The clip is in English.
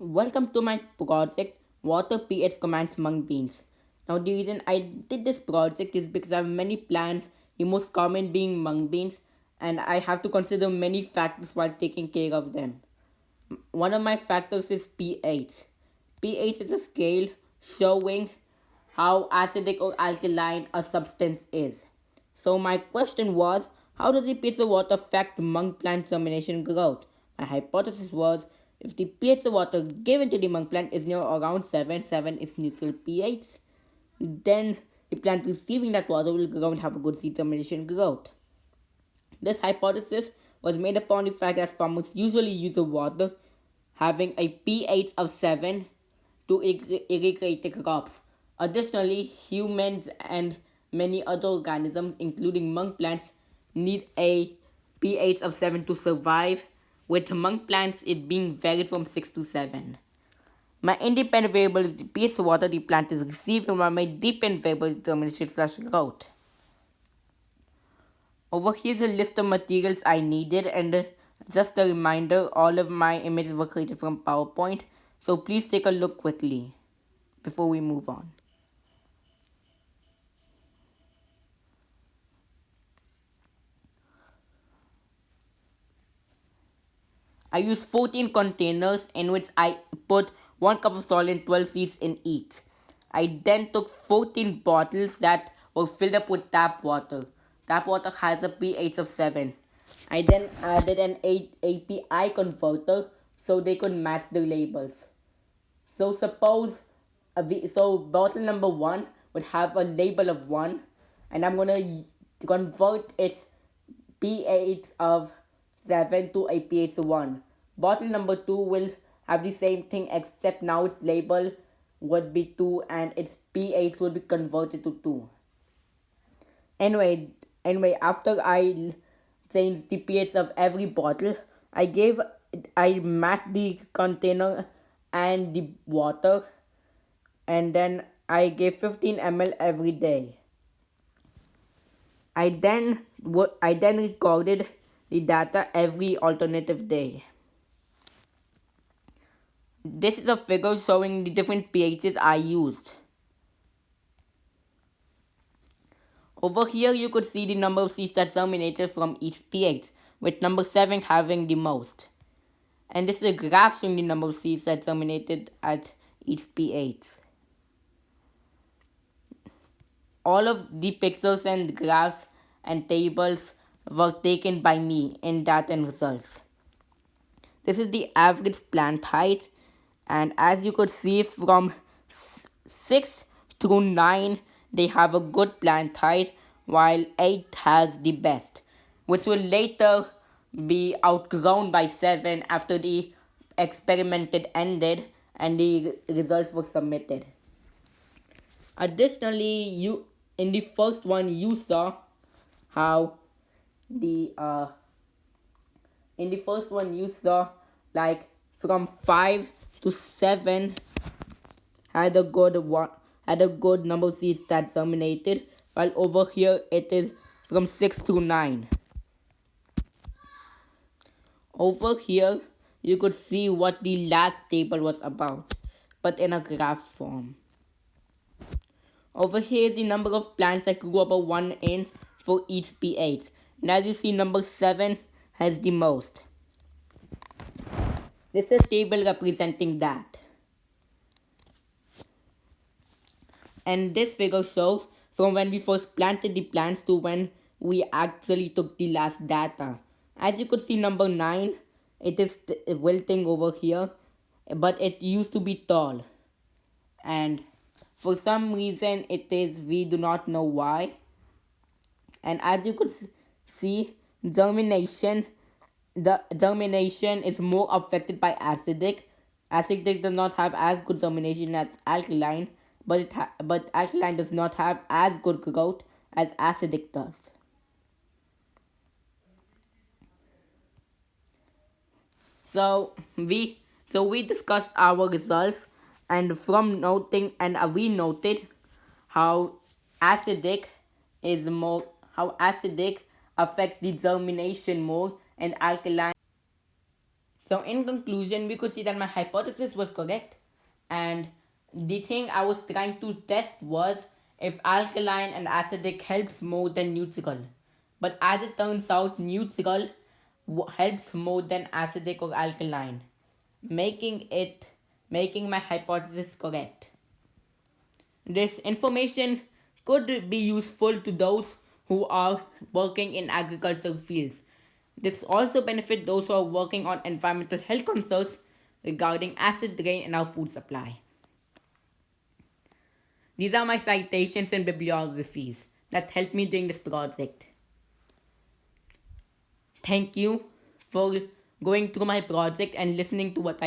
Welcome to my project Water pH Commands Mung Beans. Now the reason I did this project is because I have many plants, the most common being mung beans, and I have to consider many factors while taking care of them. One of my factors is pH. pH is a scale showing how acidic or alkaline a substance is. So my question was, how does the pH of water affect mung plant germination growth? My hypothesis was, if the pH of water given to the mung plant is near around 7, 7 is neutral pH, then the plant receiving that water will grow and have a good seed germination growth. This hypothesis was made upon the fact that farmers usually use the water having a pH of 7 to irrigate the crops. Additionally, humans and many other organisms, including mung plants, need a pH of 7 to survive, with mung plants it being varied from 6 to 7. My independent variable is the pH of water the plant is receiving, while my dependent variable is germination/growth. Over here is a list of materials I needed, and just a reminder, all of my images were created from PowerPoint, so please take a look quickly before we move on. I used 14 containers in which I put 1 cup of soil and 12 seeds in each. I then took 14 bottles that were filled up with tap water. Tap water has a pH of 7. I then added an API converter so they could match the labels. So suppose bottle number 1 would have a label of 1, and I'm gonna convert its pH of 7 to a pH of 1. Bottle number 2 will have the same thing, except now its label would be 2 and its pH would be converted to 2. Anyway, after I changed the pH of every bottle, I matched the container and the water, and then I gave 15 ml every day. I then recorded the data every alternative day. This is a figure showing the different pHs I used. Over here you could see the number of seeds that germinated from each pH, with number 7 having the most. And this is a graph showing the number of seeds that germinated at each pH. All of the pictures and graphs and tables were taken by me in data and results. This is the average plant height, and as you could see, from 6 through 9 they have a good plant height, while 8 has the best, which will later be outgrown by 7 after the experimented ended and the results were submitted. Additionally, in the first one you saw how the in the first one you saw like from 5 to 7 had a good number of seeds that germinated, while over here it is from 6 to 9. Over here you could see what the last table was about, but in a graph form. Over here is the number of plants that grew above 1 inch for each pH, and as you see, number 7 has the most. This is a table representing that. And this figure shows from when we first planted the plants to when we actually took the last data. As you could see, number 9, it is wilting over here, but it used to be tall. And for some reason we do not know why. And as you could see, germination is more affected by acidic. Acidic does not have as good germination as alkaline, but alkaline does not have as good growth as acidic does. So we discussed our results, and from noting, and we noted how acidic affects the germination more, and alkaline. So, in conclusion, we could see that my hypothesis was correct, and the thing I was trying to test was if alkaline and acidic helps more than neutral. But as it turns out, neutral helps more than acidic or alkaline, making my hypothesis correct. This information could be useful to those who are working in agricultural fields. This also benefits those who are working on environmental health concerns regarding acid rain in our food supply. These are my citations and bibliographies that helped me during this project. Thank you for going through my project and listening to what I